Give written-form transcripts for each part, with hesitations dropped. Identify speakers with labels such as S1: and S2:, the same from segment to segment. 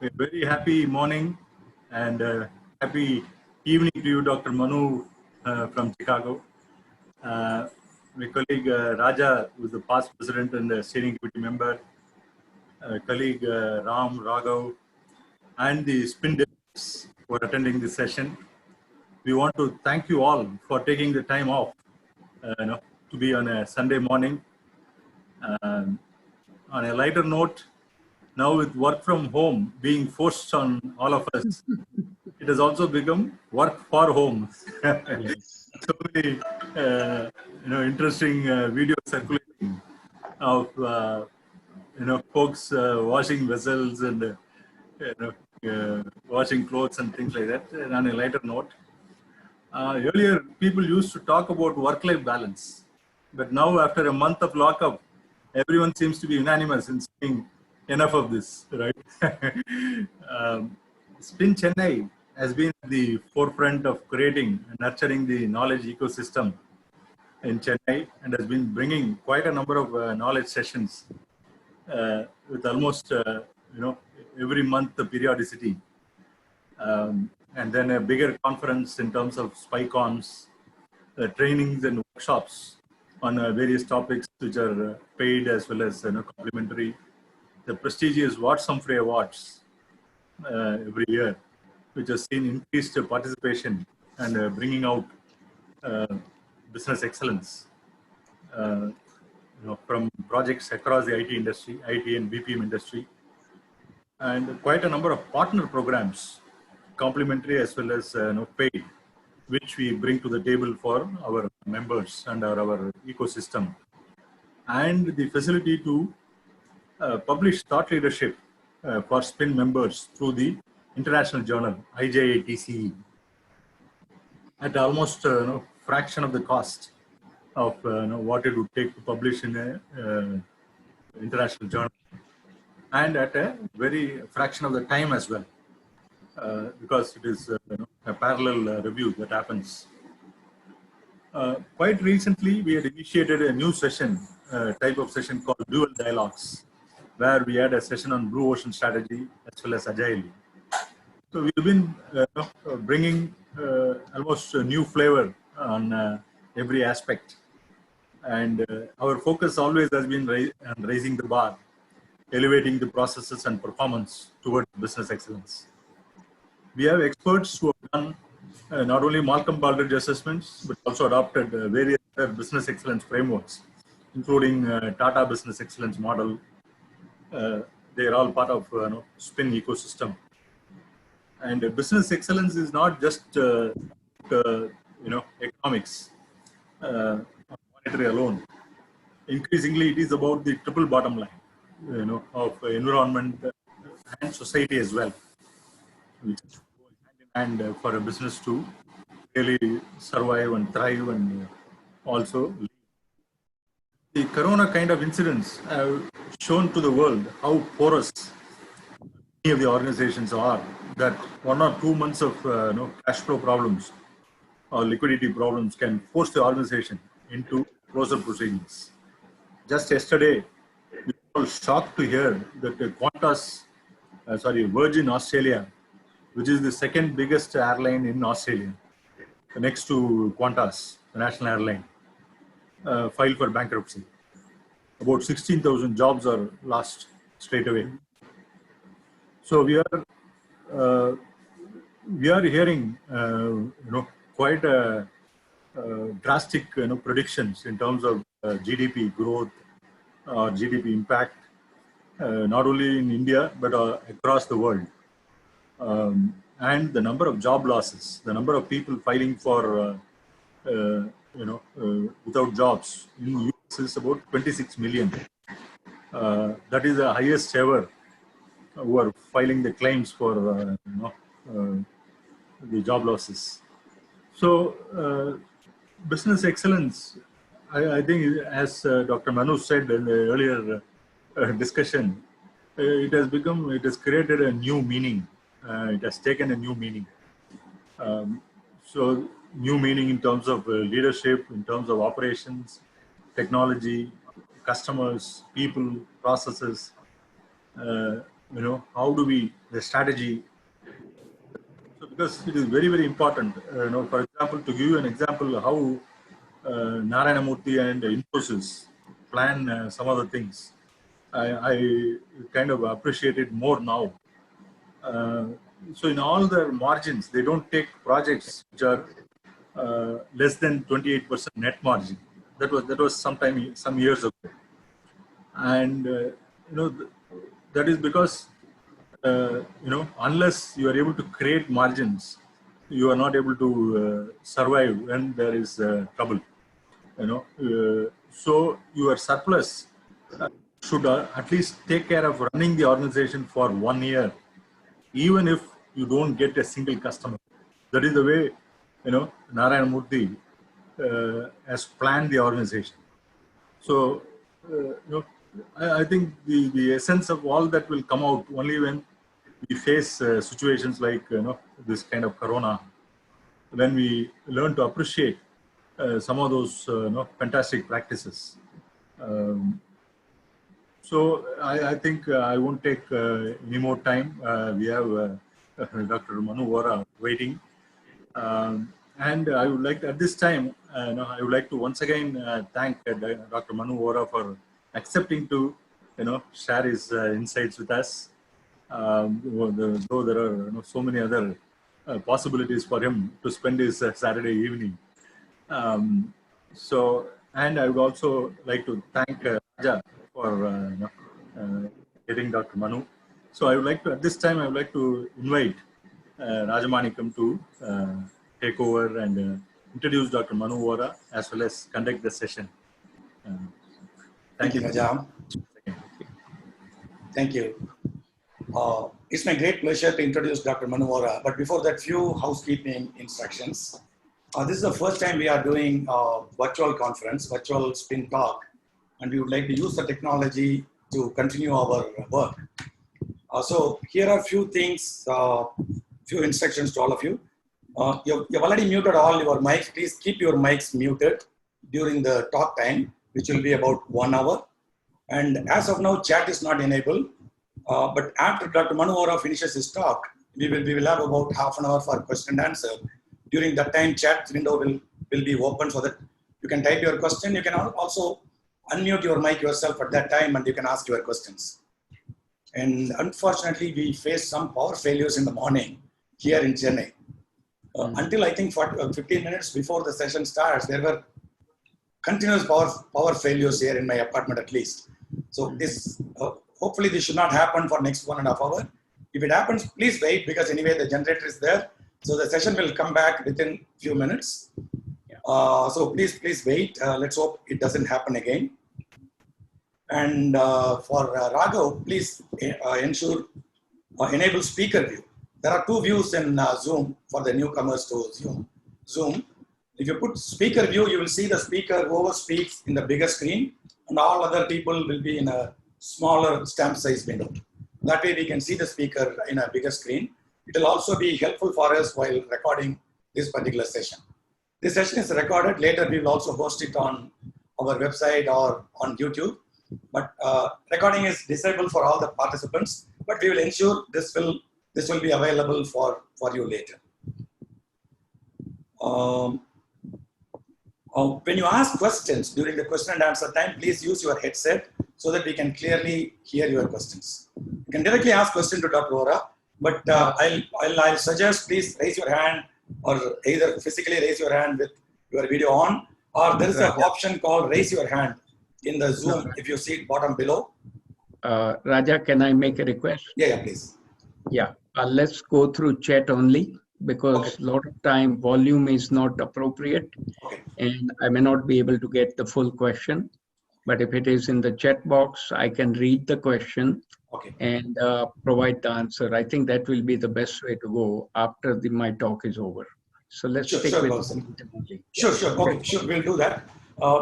S1: A very happy morning and happy evening to you, Dr. Manu from Chicago. My colleague Raja, who is the past president and steering committee member, colleague Ram, Raghav, and the spin developers who are attending this session. We want to thank you all for taking the time off to be on a Sunday morning. On a lighter note, now with work from home being forced on all of us, it has also become work for home.
S2: Yes.
S1: So many interesting videos circulating of folks washing vessels and washing clothes and things like that. And on a lighter note, earlier people used to talk about work-life balance, but now after a month of lockup, everyone seems to be unanimous in saying enough of this, right? Spin Chennai has been at the forefront of creating and nurturing the knowledge ecosystem in Chennai, and has been bringing quite a number of knowledge sessions with almost every month the periodicity, and then a bigger conference in terms of SpyCons, trainings and workshops on various topics which are paid as well as complimentary. The prestigious Watts Humphrey Awards every year, which has seen increased participation and bringing out business excellence from projects across the IT industry, IT and BPM industry, and quite a number of partner programs, complimentary as well as paid, which we bring to the table for our members and our ecosystem, and the facility to publish thought leadership for SPIN members through the international journal IJITCE at almost fraction of the cost of what it would take to publish in a international journal, and at a very fraction of the time as well, because it is a parallel review that happens. Quite recently, we had initiated a new session, type of session called Dual Dialogues, where we had a session on Blue Ocean strategy as well as Agile. So we've been bringing almost a new flavor on every aspect. And our focus always has been on raising the bar, elevating the processes and performance towards business excellence. We have experts who have done not only Malcolm Baldrige assessments, but also adopted various other business excellence frameworks, including Tata Business Excellence Model. They are all part of SPIN ecosystem. And business excellence is not just economics, monetary alone. Increasingly, it is about the triple bottom line, of environment and society as well, which is hand in hand for a business to really survive and thrive and also live. The Corona kind of incidents have shown to the world how porous many of the organizations are, that 1 or 2 months of cash flow problems or liquidity problems can force the organization into closure proceedings. Just yesterday, we were shocked to hear that Virgin Australia, which is the second biggest airline in Australia, next to Qantas, the national airline, filed for bankruptcy. About 16,000 jobs are lost straight away. So we are hearing, quite drastic, predictions in terms of GDP growth or GDP impact, not only in India but across the world, and the number of job losses, the number of people filing for, without jobs in US is about 26 million. That is the highest ever who are filing the claims for the job losses. So business excellence, I think, as Dr. Manu said in the earlier discussion, it has created a new meaning. It has taken a new meaning. So new meaning in terms of leadership, in terms of operations, technology, customers, people, processes, how do we, the strategy. So because it is very, very important, for example, to give you an example, how Narayana Murthy and Infosys plan some of the things. I kind of appreciate it more now. So in all their margins, they don't take projects which are less than 28% net margin. That was some years ago, and that is because unless you are able to create margins, you are not able to survive when there is trouble. So your surplus should at least take care of running the organization for 1 year, even if you don't get a single customer. That is the way, Narayana Murthy has planned the organization. So, I think the essence of all that will come out only when we face situations like, this kind of corona, when we learn to appreciate some of those, fantastic practices. So I think I won't take any more time. We have Dr. Manu Vora waiting. And I would like to, at this time, I would like to once again thank Dr. Manu Vora for accepting to, share his insights with us. Though there are so many other possibilities for him to spend his Saturday evening. And I would also like to thank Raja for getting Dr. Manu. So I would like to, at this time, I would like to invite Rajamanikam to take over and introduce Dr. Manu Vora as well as conduct the session.
S2: Thank you, Raja. Thank you. It's my great pleasure to introduce Dr. Manu Vora, but before that, few housekeeping instructions. This is the first time we are doing a virtual conference, virtual spin talk, and we would like to use the technology to continue our work. So here are a few things, few instructions to all of you. You've already muted all your mics. Please keep your mics muted during the talk time, which will be about 1 hour. And as of now, chat is not enabled. But after Dr. Manu Vora finishes his talk, we will have about half an hour for question and answer. During that time, chat window will be open so that you can type your question. You can also unmute your mic yourself at that time and you can ask your questions. And unfortunately, we faced some power failures in the morning here in Chennai. Until I think 15 minutes before the session starts, there were continuous power failures here in my apartment at least. So this hopefully this should not happen for next 1.5 hours. If it happens, please wait because anyway the generator is there. So the session will come back within few minutes. So please wait. Let's hope it doesn't happen again. And for Raghav, please ensure enable speaker view. There are 2 views in Zoom for the newcomers to Zoom. If you put speaker view, you will see the speaker whoever speaks in the bigger screen and all other people will be in a smaller stamp size window. That way we can see the speaker in a bigger screen. It will also be helpful for us while recording this particular session. This session is recorded. Later we will also host it on our website or on YouTube. But recording is disabled for all the participants. But we will ensure this will be available for you later. When you ask questions during the question and answer time, please use your headset so that we can clearly hear your questions. You can directly ask questions to Dr. Vora, but I'll suggest please raise your hand or either physically raise your hand with your video on, or there is an option called raise your hand in the Zoom if you see it bottom below.
S3: Raja, can I make a request?
S2: Yeah, please.
S3: Yeah, let's go through chat only because a lot of time volume is not appropriate and I may not be able to get the full question. But if it is in the chat box, I can read the question and provide the answer. I think that will be the best way to go after my talk is over. So let's stick with it.
S2: Sure. Okay, sure. We'll do that.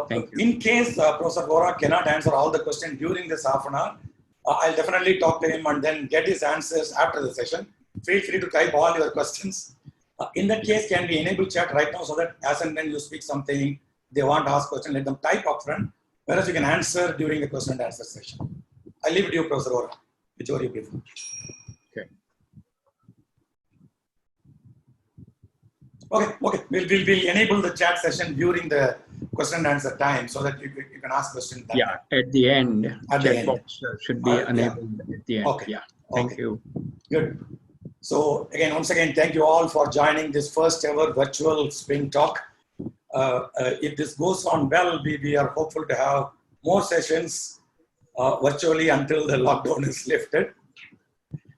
S3: Thank you.
S2: In case Professor Vora cannot answer all the questions during this half an hour, I'll definitely talk to him and then get his answers after the session. Feel free to type all your questions. In that case, can we enable chat right now so that as and when you speak something, they want to ask questions, let them type up front, whereas you can answer during the question and answer session. I leave it to you, Professor Vora. whichever you prefer.
S3: Okay.
S2: Okay. We'll enable the chat session during the question and answer time so that you can ask questions.
S3: Yeah, at the end.
S2: At the end.
S3: Box should be enabled at the end.
S2: Okay.
S3: Yeah. Thank you.
S2: Good. So once again, thank you all for joining this first ever virtual Spin Talk. If this goes on well, we are hopeful to have more sessions virtually until the lockdown is lifted.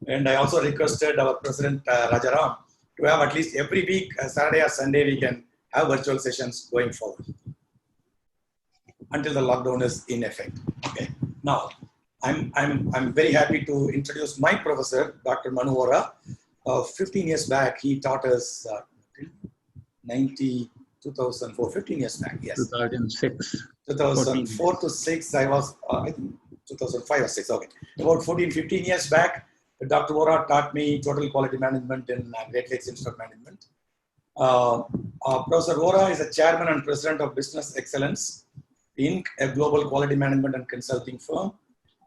S2: And I also requested our President Rajaram to have at least every week, Saturday or Sunday, we can have virtual sessions going forward until the lockdown is in effect. Okay. Now, I'm very happy to introduce my professor, Dr. Manu Vora. 15 years back, he taught us 2004, 15 years back, yes.
S3: 2006.
S2: 2004 to 6, I was, I think 2005 or 6, okay. About 14, 15 years back, Dr. Vora taught me total quality management in Great Lakes Institute of Management. Professor Vora is the chairman and president of Business Excellence, Inc., a global quality management and consulting firm.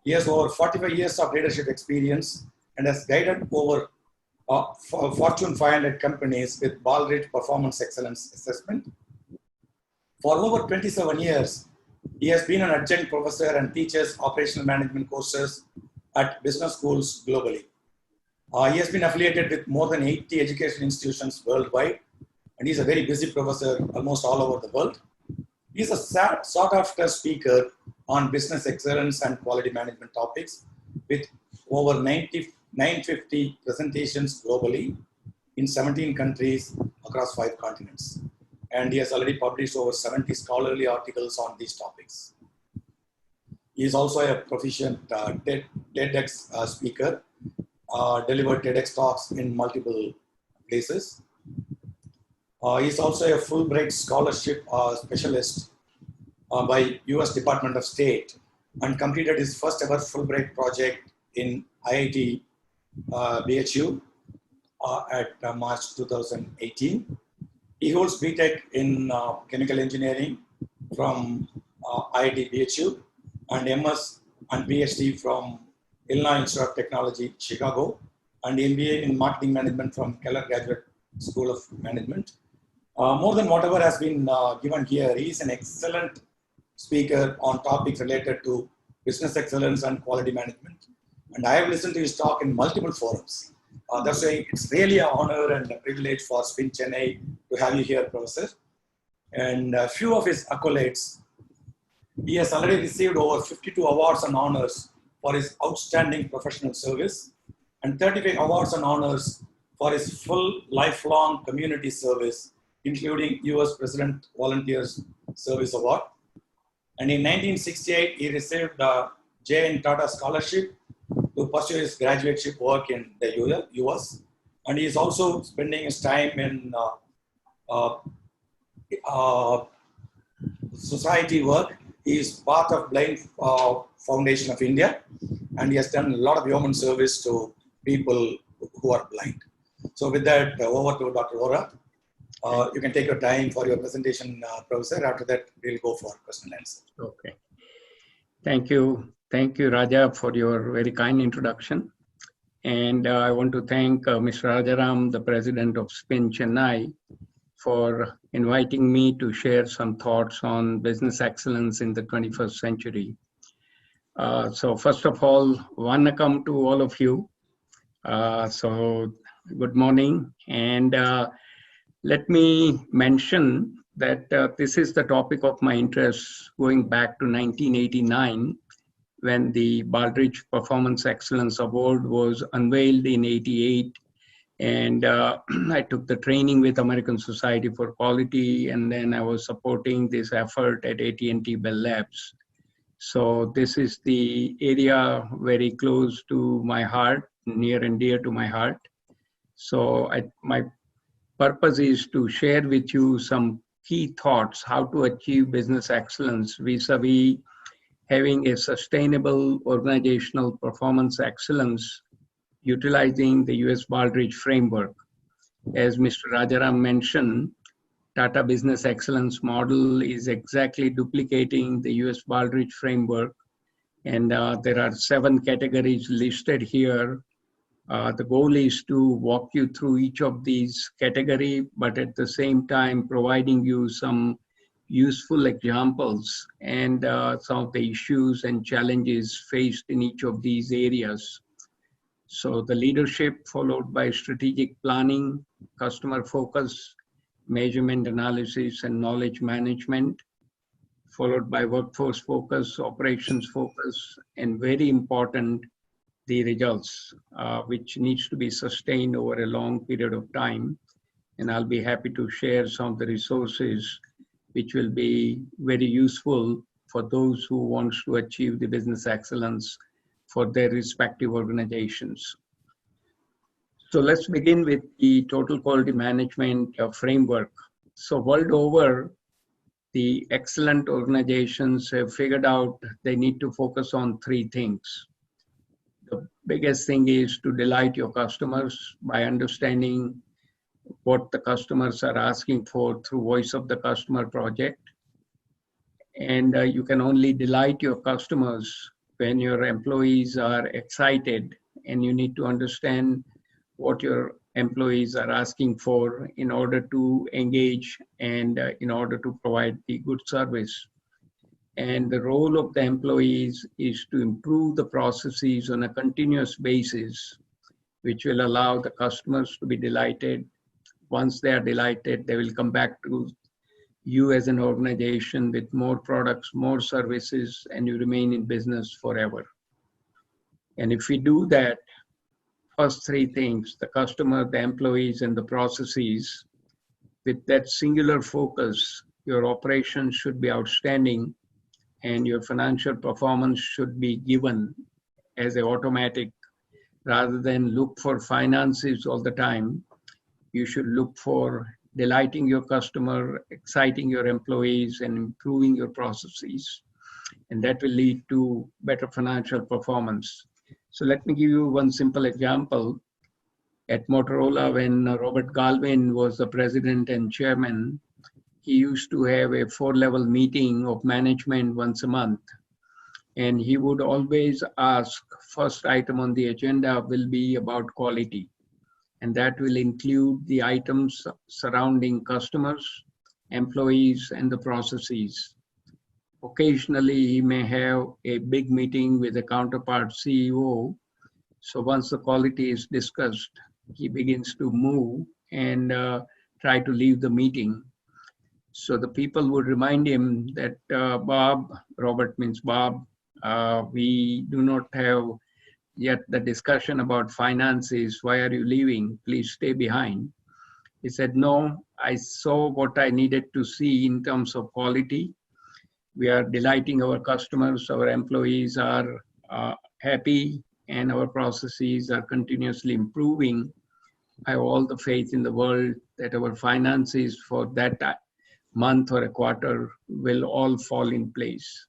S2: He has over 45 years of leadership experience and has guided over Fortune 500 companies with Baldrige Performance Excellence assessment. For over 27 years, he has been an adjunct professor and teaches operational management courses at business schools globally. He has been affiliated with more than 80 education institutions worldwide, and he's a very busy professor almost all over the world. He's a sought-after speaker on business excellence and quality management topics with over 950 presentations globally in 17 countries across 5 continents. And he has already published over 70 scholarly articles on these topics. He is also a proficient TEDx speaker, delivered TEDx talks in multiple places. He is also a Fulbright scholarship specialist by US Department of State and completed his first ever Fulbright project in IIT BHU at March 2018. He holds BTech in chemical engineering from IIT BHU and MS and PhD from Illinois Institute of Technology, Chicago, and MBA in marketing management from Keller Graduate School of Management. More than whatever has been given here, he is an excellent speaker on topics related to business excellence and quality management. And I have listened to his talk in multiple forums. That's why it's really an honor and a privilege for Spin Chennai to have you here, Professor. And a few of his accolades. He has already received over 52 awards and honors for his outstanding professional service and 35 awards and honors for his full lifelong community service, including US President Volunteers Service Award. And in 1968, he received a J.N. Tata Scholarship to pursue his graduateship work in the US. And he is also spending his time in society work. He is part of Blind Foundation of India, and he has done a lot of human service to people who are blind. So with that, over to Dr. Vora. You can take your time for your presentation, Professor. After that, we'll go for question and answer.
S3: Okay. Thank you. Thank you, Raja, for your very kind introduction. And I want to thank Mr. Rajaram, the president of Spin Chennai, for inviting me to share some thoughts on business excellence in the 21st century. So first of all, vanakkam to all of you. So good morning. And let me mention that this is the topic of my interest going back to 1989, when the Baldrige Performance Excellence Award was unveiled in '88. And I took the training with American Society for Quality, and then I was supporting this effort at AT&T Bell Labs. So this is the area very close to my heart, near and dear to my heart. So my purpose is to share with you some key thoughts how to achieve business excellence vis-a-vis having a sustainable organizational performance excellence utilizing the US Baldrige Framework. As Mr. Rajaram mentioned, Tata Business Excellence model is exactly duplicating the US Baldrige Framework And there are 7 categories listed here. The goal is to walk you through each of these categories, but at the same time providing you some useful examples and some of the issues and challenges faced in each of these areas. So the leadership followed by strategic planning, customer focus, measurement analysis and knowledge management, followed by workforce focus, operations focus, and very important, the results, which needs to be sustained over a long period of time. And I'll be happy to share some of the resources which will be very useful for those who want to achieve the business excellence for their respective organizations. So let's begin with the total quality management framework. So world over, the excellent organizations have figured out they need to focus on 3 things. The biggest thing is to delight your customers by understanding what the customers are asking for through Voice of the Customer project. And you can only delight your customers when your employees are excited, and you need to understand what your employees are asking for in order to engage and in order to provide the good service. And the role of the employees is to improve the processes on a continuous basis, which will allow the customers to be delighted. Once they are delighted, they will come back to you as an organization with more products, more services, and you remain in business forever. And if we do that, first 3 things, the customer, the employees, and the processes, with that singular focus, your operations should be outstanding and your financial performance should be given as an automatic. Rather than look for finances all the time, you should look for delighting your customer, exciting your employees, and improving your processes. And that will lead to better financial performance. So let me give you one simple example. At Motorola, when Robert Galvin was the president and chairman, he used to have a 4-level meeting of management once a month. And he would always ask, first item on the agenda will be about quality. And that will include the items surrounding customers, employees, and the processes. Occasionally, he may have a big meeting with a counterpart CEO. So once the quality is discussed, he begins to move and try to leave the meeting. So the people would remind him that, Bob, Robert means Bob, we do not have yet the discussion about finances. Why are you leaving? Please stay behind. He said, no, I saw what I needed to see in terms of quality. We are delighting our customers, our employees are happy, and our processes are continuously improving. I have all the faith in the world that our finances for that month or a quarter will all fall in place.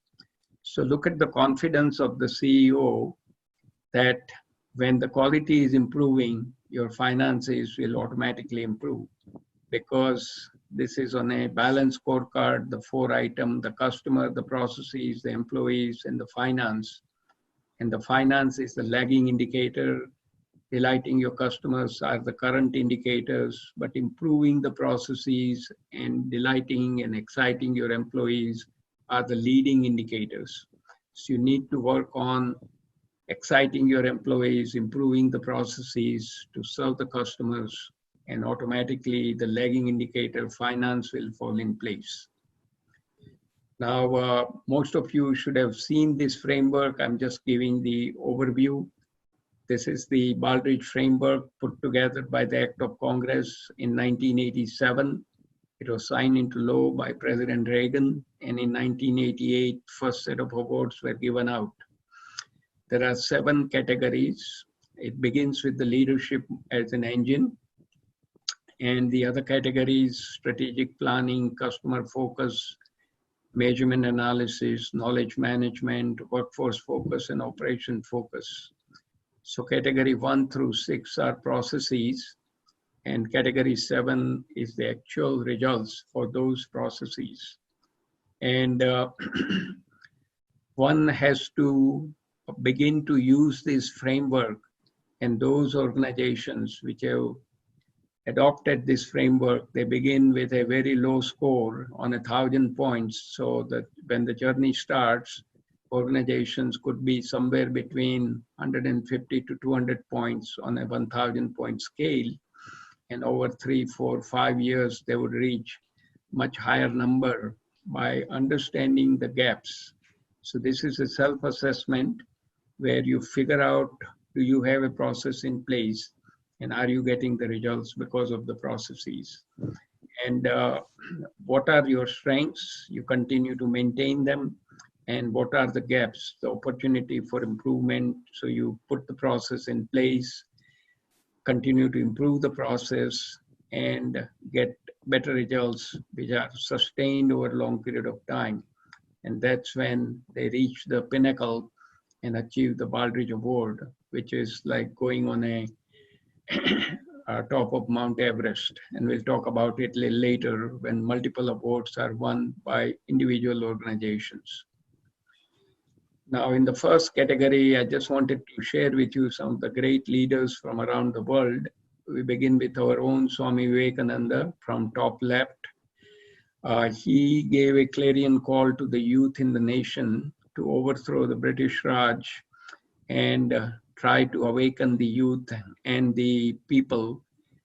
S3: So look at the confidence of the CEO that when the quality is improving, your finances will automatically improve, because this is on a balanced scorecard, the 4 items, the customer, the processes, the employees, and the finance. And the finance is the lagging indicator. Delighting your customers are the current indicators, but improving the processes and delighting and exciting your employees are the leading indicators. So you need to work on exciting your employees, improving the processes to serve the customers, and automatically the lagging indicator finance will fall in place. Now, most of you should have seen this framework. I'm just giving the overview. This is the Baldrige Framework put together by the Act of Congress in 1987. It was signed into law by President Reagan, and in 1988, first set of awards were given out. There are 7 categories. It begins with the leadership as an engine, and the other categories: strategic planning, customer focus, measurement analysis, knowledge management, workforce focus, and operation focus. So category 1 through 6 are processes, and category 7 is the actual results for those processes. And one has to begin to use this framework, and those organizations which have adopted this framework, they begin with a very low score on 1,000 points, so that when the journey starts, organizations could be somewhere between 150 to 200 points on a 1,000 point scale, and over 3, 4, 5 years, they would reach much higher number by understanding the gaps. So this is a self-assessment where you figure out, do you have a process in place, and are you getting the results because of the processes? And what are your strengths? You continue to maintain them. And what are the gaps, the opportunity for improvement? So you put the process in place, continue to improve the process, and get better results which are sustained over a long period of time. And that's when they reach the pinnacle and achieve the Baldrige Award, which is like going on a top of Mount Everest. And we'll talk about it a little later when multiple awards are won by individual organizations. Now, in the first category, I just wanted to share with you some of the great leaders from around the world. We begin with our own Swami Vivekananda from top left. He gave a clarion call to the youth in the nation to overthrow the British Raj and try to awaken the youth and the people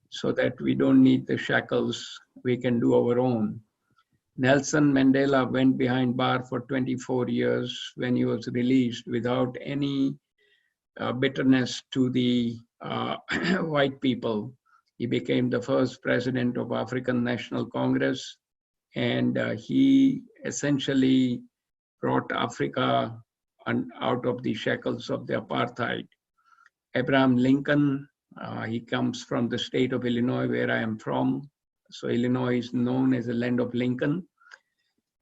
S3: so that we don't need the shackles, we can do our own. Nelson Mandela went behind bar for 24 years when he was released without any bitterness to the white people. He became the first president of African National Congress, and he essentially brought Africa out of the shackles of the apartheid. Abraham Lincoln, he comes from the state of Illinois, where I am from. So Illinois is known as the land of Lincoln.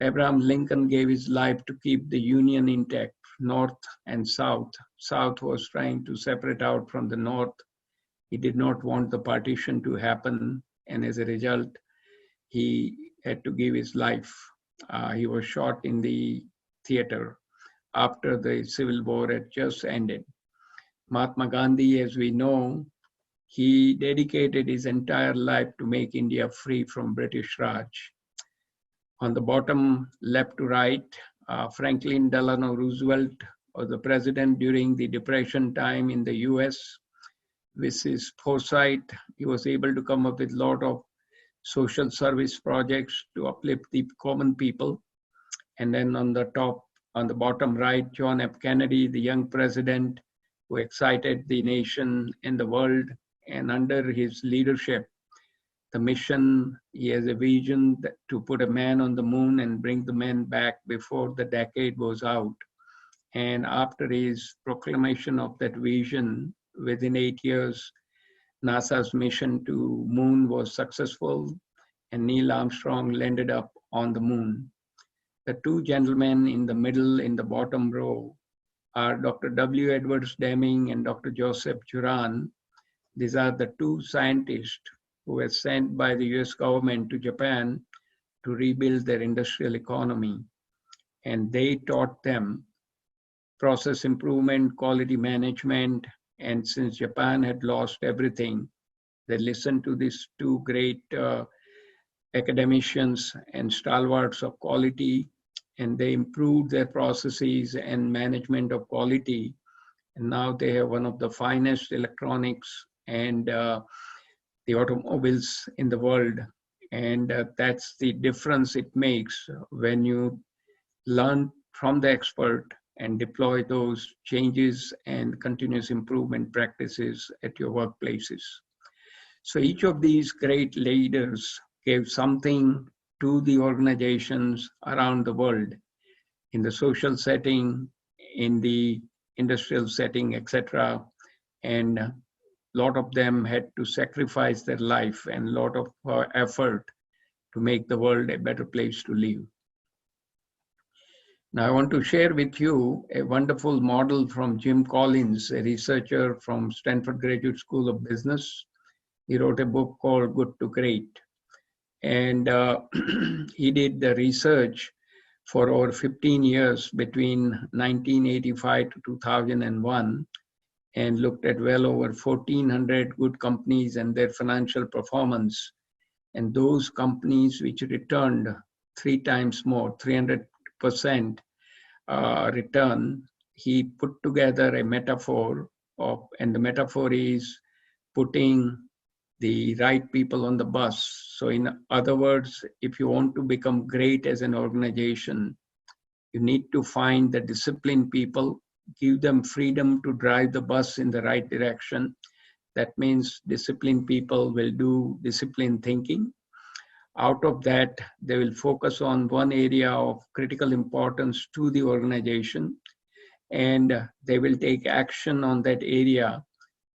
S3: Abraham Lincoln gave his life to keep the Union intact, North and South. South was trying to separate out from the North. He did not want the partition to happen, and as a result, he had to give his life. He was shot in the theater after the Civil War had just ended. Mahatma Gandhi, as we know, he dedicated his entire life to make India free from British Raj. On the bottom, left to right, Franklin Delano Roosevelt was the president during the Depression time in the US. With his foresight, he was able to come up with a lot of social service projects to uplift the common people. And then on the top, on the bottom right, John F. Kennedy, the young president who excited the nation and the world. And under his leadership, the mission, he has a vision to put a man on the moon and bring the man back before the decade was out. And after his proclamation of that vision, within 8 years, NASA's mission to moon was successful, and Neil Armstrong landed up on the moon. The two gentlemen in the middle, in the bottom row, are Dr. W. Edwards Deming and Dr. Joseph Juran. These are the two scientists who were sent by the US government to Japan to rebuild their industrial economy. And they taught them process improvement, quality management, and since Japan had lost everything, they listened to these two great academicians and stalwarts of quality, and they improved their processes and management of quality. And now they have one of the finest electronics and the automobiles in the world. And that's the difference it makes when you learn from the expert and deploy those changes and continuous improvement practices at your workplaces. So each of these great leaders gave something to the organizations around the world, in the social setting, in the industrial setting, etc. And a lot of them had to sacrifice their life and a lot of effort to make the world a better place to live. Now I want to share with you a wonderful model from Jim Collins, a researcher from Stanford Graduate School of Business. He wrote a book called Good to Great. And he did the research for over 15 years between 1985 to 2001 and looked at well over 1,400 good companies and their financial performance. And those companies which returned 3 times more, 300% return, he put together a metaphor of, and the metaphor is putting the right people on the bus. So in other words, if you want to become great as an organization, you need to find the disciplined people, give them freedom to drive the bus in the right direction. That means disciplined people will do disciplined thinking. Out of that, they will focus on one area of critical importance to the organization, and they will take action on that area,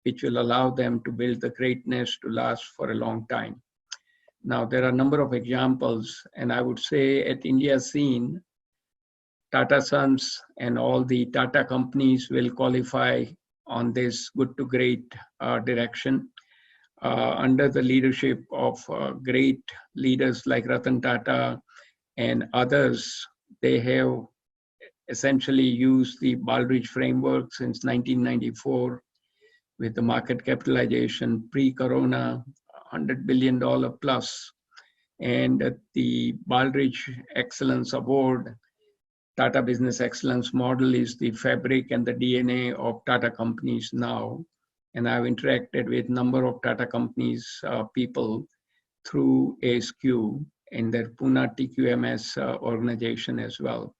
S3: which will allow them to build the greatness to last for a long time. Now, there are a number of examples, and I would say at India scene, Tata Sons and all the Tata companies will qualify on this good to great direction. Under the leadership of great leaders like Ratan Tata and others, they have essentially used the Baldrige Framework since 1994 with the market capitalization pre-corona, $100 billion plus. And the Baldrige Excellence Award, Tata Business Excellence model is the fabric and the DNA of Tata companies now. And I've interacted with a number of Tata companies people through ASQ in their Pune TQMS organization as well.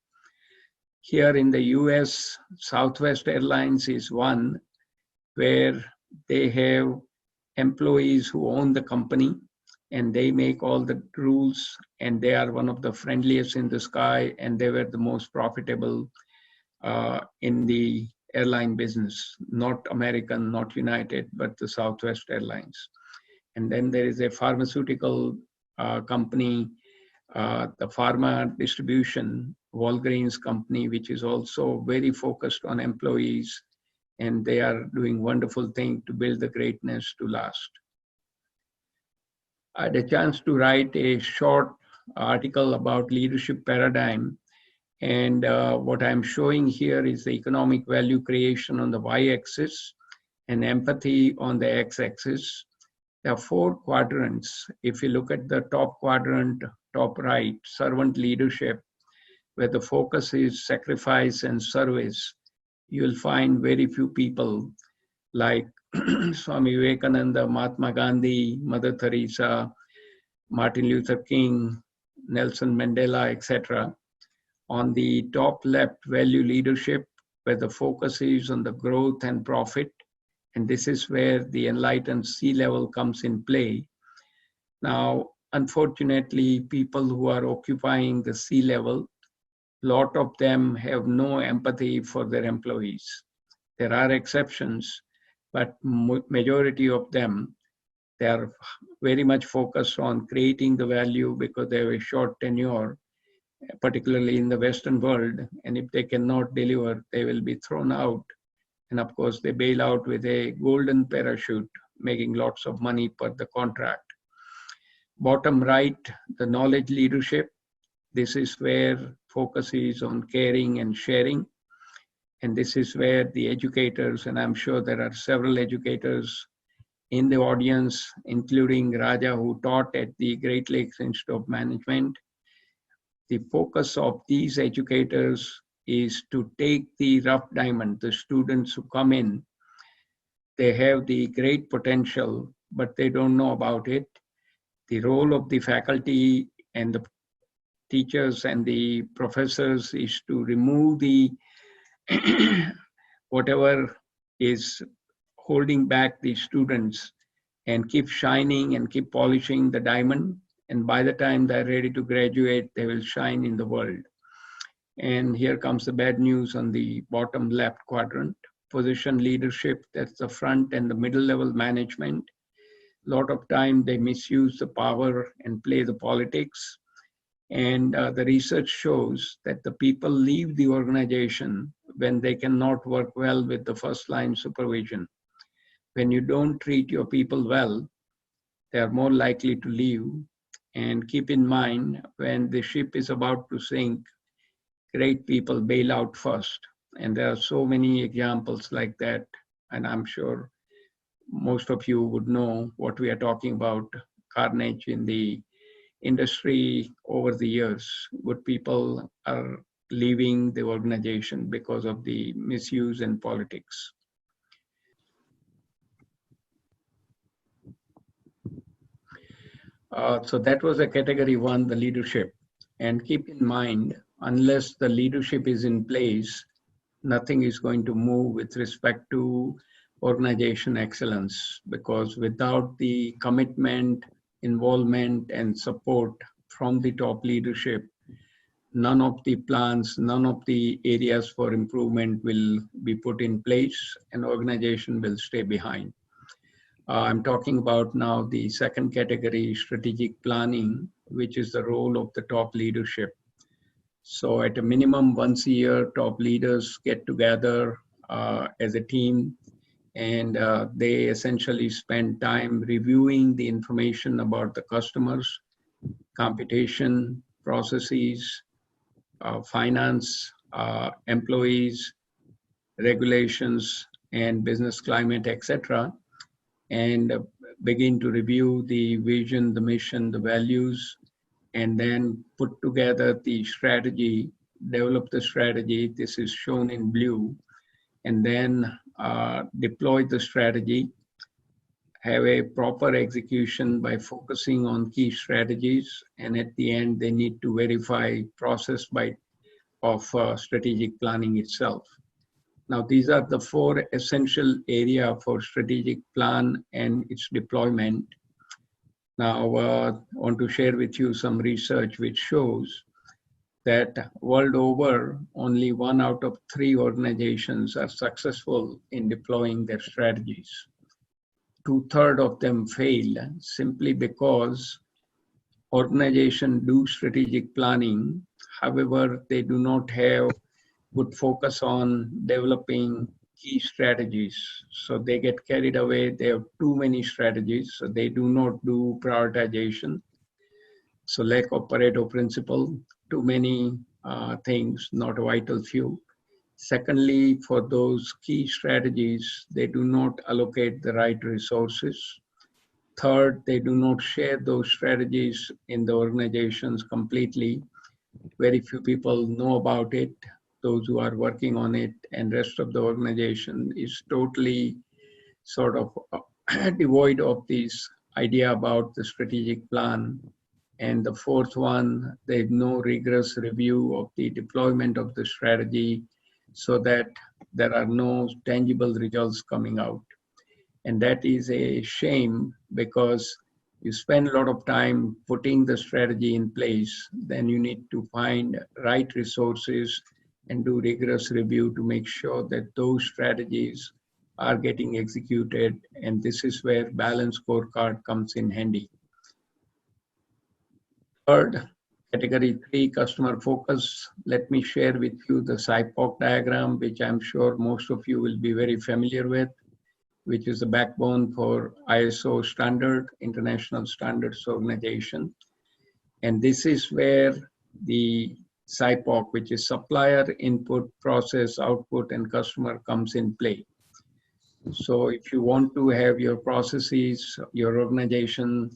S3: Here in the US, Southwest Airlines is one where they have employees who own the company and they make all the rules, and they are one of the friendliest in the sky, and they were the most profitable in the airline business, not American, not United, but the Southwest Airlines. And then there is a pharmaceutical company, the pharma distribution, Walgreens company, which is also very focused on employees, and they are doing wonderful things to build the greatness to last. I had a chance to write a short article about leadership paradigm, and what I'm showing here is the economic value creation on the y-axis and empathy on the x-axis. There are 4 quadrants. If you look at the top quadrant, top right, servant leadership, where the focus is sacrifice and service, you'll find very few people like Swami Vivekananda, Mahatma Gandhi, Mother Teresa, Martin Luther King, Nelson Mandela, etc. On the top left, value leadership, where the focus is on the growth and profit. And this is where the enlightened C-level comes in play. Now, unfortunately, people who are occupying the C-level, a lot of them have no empathy for their employees. There are exceptions, but majority of them, they are very much focused on creating the value because they have a short tenure, particularly in the Western world. And if they cannot deliver, they will be thrown out. And of course, they bail out with a golden parachute, making lots of money per the contract. Bottom right, the knowledge leadership. This is where focus is on caring and sharing. And this is where the educators, and I'm sure there are several educators in the audience, including Raja, who taught at the Great Lakes Institute of Management. The focus of these educators is to take the rough diamond, the students who come in. They have the great potential, but they don't know about it. The role of the faculty and the teachers and the professors is to remove the whatever is holding back the students and keep shining and keep polishing the diamond. And by the time they're ready to graduate, they will shine in the world. And here comes the bad news on the bottom left quadrant. Position leadership, that's the front and the middle level management. A lot of time they misuse the power and play the politics. And the research shows that the people leave the organization when they cannot work well with the first line supervision. When you don't treat your people well, they are more likely to leave. And keep in mind, when the ship is about to sink, great people bail out first. And there are so many examples like that. And I'm sure most of you would know what we are talking about, carnage in the industry over the years. Good people are leaving the organization because of the misuse in politics. So that was a category one, the leadership. And keep in mind, unless the leadership is in place, nothing is going to move with respect to organization excellence, because without the commitment, involvement, and support from the top leadership, none of the plans, none of the areas for improvement will be put in place, and organization will stay behind. I'm talking about now the second category, strategic planning, which is the role of the top leadership. So at a minimum once a year, top leaders get together as a team, and they essentially spend time reviewing the information about the customers, competition, processes, finance, employees, regulations, and business climate, etc., and begin to review the vision, the mission, the values, and then put together the strategy, develop the strategy. This is shown in blue, and then deploy the strategy, have a proper execution by focusing on key strategies, and at the end, they need to verify process of strategic planning itself. Now, these are the four essential areas for strategic plan and its deployment. Now, I want to share with you some research which shows that world over, only 1 out of 3 organizations are successful in deploying their strategies. 2/3 of them fail simply because organizations do strategic planning. However, they do not have good focus on developing key strategies. So they get carried away. They have too many strategies, so they do not do prioritization. So lack of Pareto principle, too many things, not a vital few. Secondly, for those key strategies, they do not allocate the right resources. Third, they do not share those strategies in the organizations completely. Very few people know about it. Those who are working on it, and rest of the organization is totally sort of devoid of this idea about the strategic plan. And the fourth one, there's no rigorous review of the deployment of the strategy so that there are no tangible results coming out. And that is a shame, because you spend a lot of time putting the strategy in place, then you need to find right resources and do rigorous review to make sure that those strategies are getting executed. And this is where balanced scorecard comes in handy. Third, category 3, customer focus. Let me share with you the SIPOC diagram, which I'm sure most of you will be very familiar with, which is the backbone for ISO standard, International Standards Organization. And this is where the SIPOC, which is supplier, input, process, output, and customer, comes in play. So if you want to have your processes, your organization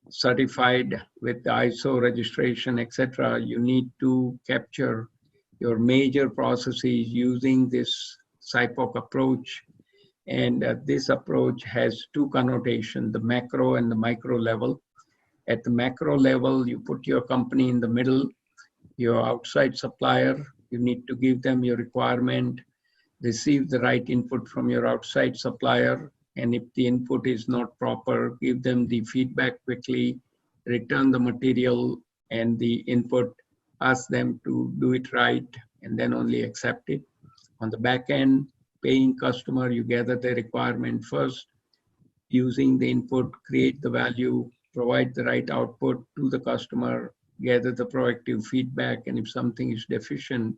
S3: certified with the ISO registration, etc., you need to capture your major processes using this SIPOC approach. And this approach has 2 connotations, the macro and the micro level. At the macro level, you put your company in the middle, your outside supplier, you need to give them your requirement, receive the right input from your outside supplier, and if the input is not proper, give them the feedback quickly, return the material and the input, ask them to do it right, and then only accept it. On the back end, paying customer, you gather the requirement first, using the input, create the value, provide the right output to the customer, gather the proactive feedback, and if something is deficient,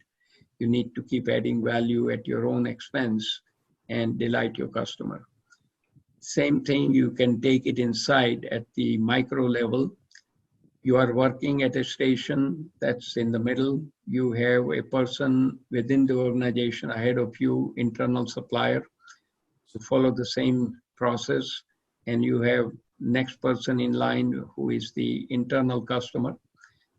S3: you need to keep adding value at your own expense and delight your customer. Same thing, you can take it inside at the micro level. You are working at a station that's in the middle. You have a person within the organization ahead of you, internal supplier, to follow the same process. And you have next person in line who is the internal customer.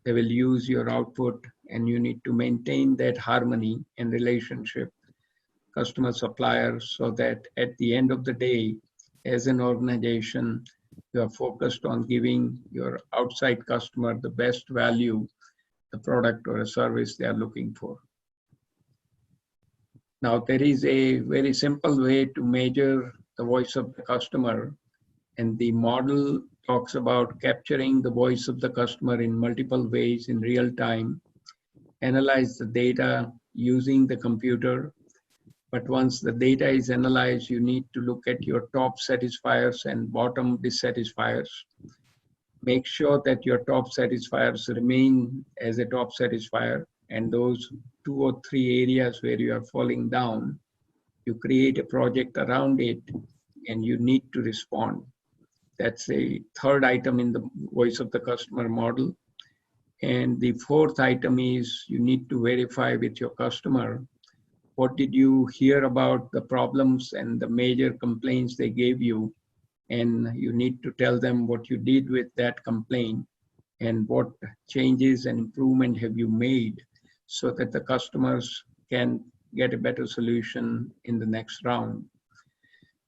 S3: They will use your output, and you need to maintain that harmony and relationship, customer supplier, so that at the end of the day, as an organization, you are focused on giving your outside customer the best value, the product or a service they are looking for. Now, there is a very simple way to measure the voice of the customer, and the model talks about capturing the voice of the customer in multiple ways in real time, analyze the data using the computer. But once the data is analyzed, you need to look at your top satisfiers and bottom dissatisfiers. Make sure that your top satisfiers remain as a top satisfier, and those 2 or 3 areas where you are falling down, you create a project around it, and you need to respond. That's a third item in the voice of the customer model. And the fourth item is you need to verify with your customer, what did you hear about the problems and the major complaints they gave you? And you need to tell them what you did with that complaint and what changes and improvement have you made, so that the customers can get a better solution in the next round.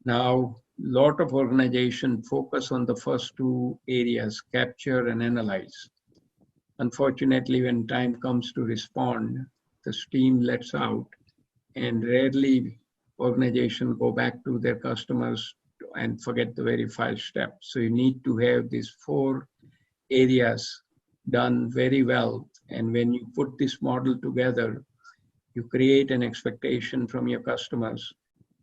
S3: Now, a lot of organizations focus on the first 2 areas, capture and analyze. Unfortunately, when time comes to respond, the steam lets out, and rarely organizations go back to their customers and forget the verify step. So you need to have these 4 areas done very well. And when you put this model together, you create an expectation from your customers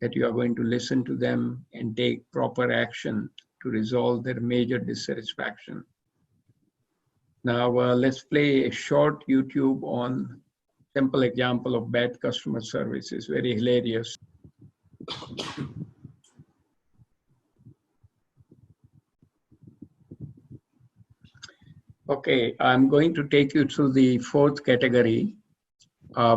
S3: that you are going to listen to them and take proper action to resolve their major dissatisfaction. Now, let's play a short YouTube on simple example of bad customer service. Is very hilarious. Okay, I'm going to take you through the 4th category,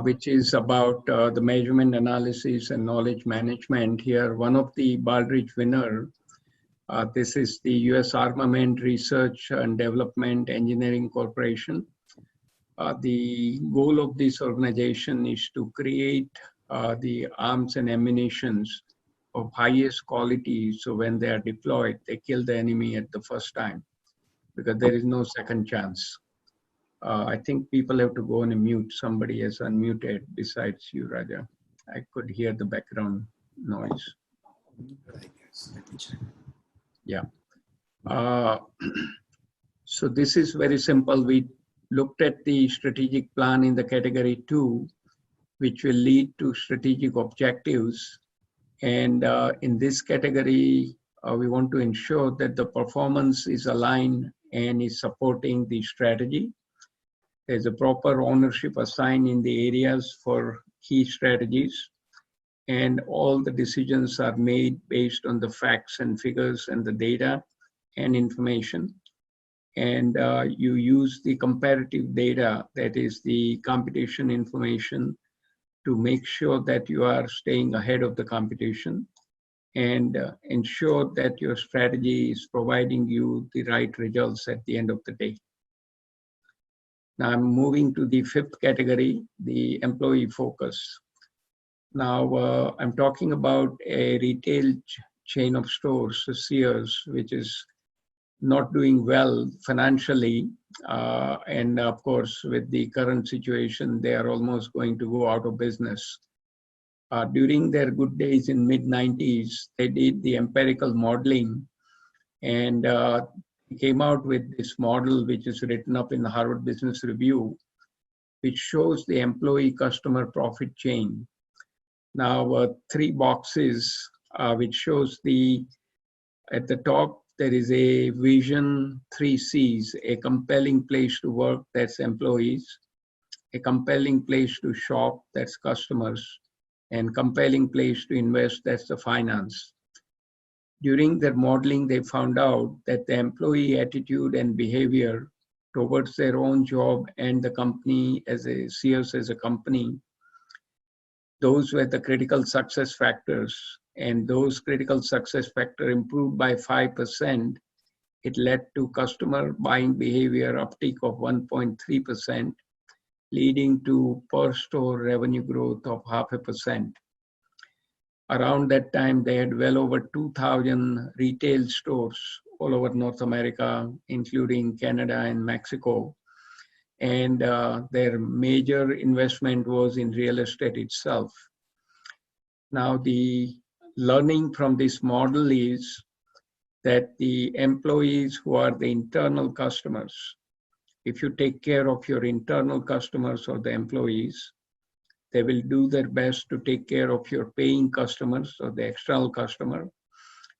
S3: which is about the measurement analysis and knowledge management. Here, one of the Baldrige winner, this is the US Armament Research and Development Engineering Corporation. The goal of this organization is to create the arms and ammunitions of highest quality, so when they are deployed, they kill the enemy at the first time, because there is no second chance. I think people have to go on a mute. Somebody has unmuted besides you, Raja. I could hear the background noise. Yeah. So this is very simple. We looked at the strategic plan in the category 2, which will lead to strategic objectives. And in this category, we want to ensure that the performance is aligned and is supporting the strategy. There's a proper ownership assigned in the areas for key strategies, and all the decisions are made based on the facts and figures and the data and information. And you use the comparative data, that is the competition information, to make sure that you are staying ahead of the competition and ensure that your strategy is providing you the right results at the end of the day. Now I'm moving to the 5th category, the employee focus. Now I'm talking about a retail chain of stores, Sears, which is not doing well financially. And of course, with the current situation, they are almost going to go out of business. During their good days in mid-90s, they did the empirical modeling and came out with this model, which is written up in the Harvard Business Review, which shows the employee customer profit chain. Now, 3 boxes, which shows at the top, there is a vision, 3 C's, a compelling place to work, that's employees, a compelling place to shop, that's customers, and compelling place to invest, that's the finance. During their modeling, they found out that the employee attitude and behavior towards their own job and the company see us as a company, those were the critical success factors. And those critical success factors improved by 5%. It led to customer buying behavior uptick of 1.3%, leading to per store revenue growth of 0.5%. Around that time, they had well over 2,000 retail stores all over North America, including Canada and Mexico. And their major investment was in real estate itself. Now, the learning from this model is that the employees who are the internal customers, if you take care of your internal customers or the employees, they will do their best to take care of your paying customers or the external customer.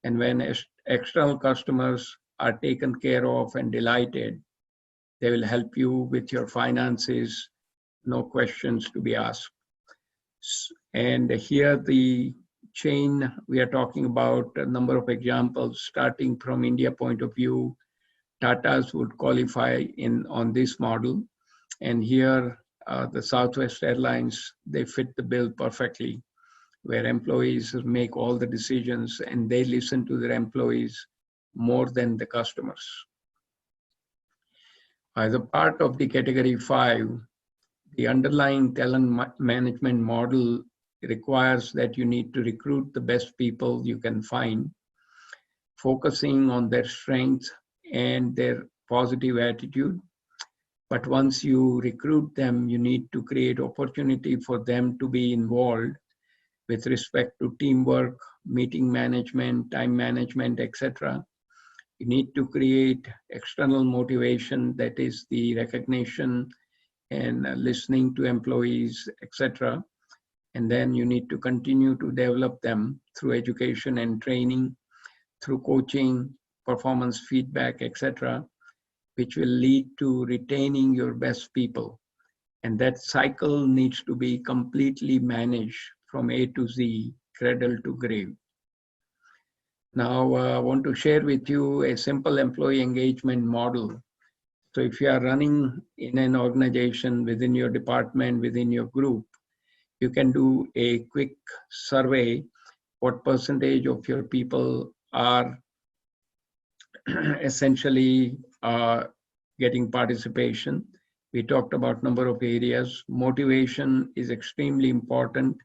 S3: And when external customers are taken care of and delighted, they will help you with your finances, no questions to be asked. And here the chain, we are talking about a number of examples, starting from India point of view. Tatas would qualify on this model. And here, the Southwest Airlines, they fit the bill perfectly, where employees make all the decisions and they listen to their employees more than the customers. As a part of the category 5, the underlying talent management model requires that you need to recruit the best people you can find, focusing on their strengths and their positive attitude. But once you recruit them, you need to create opportunity for them to be involved with respect to teamwork, meeting management, time management, etc. You need to create external motivation, that is the recognition and listening to employees, etc. And then you need to continue to develop them through education and training, through coaching, performance feedback, etc., which will lead to retaining your best people. And that cycle needs to be completely managed from A to Z, cradle to grave. Now, I want to share with you a simple employee engagement model. So if you are running in an organization, within your department, within your group, you can do a quick survey, what percentage of your people are essentially getting participation. We talked about number of areas. Motivation is extremely important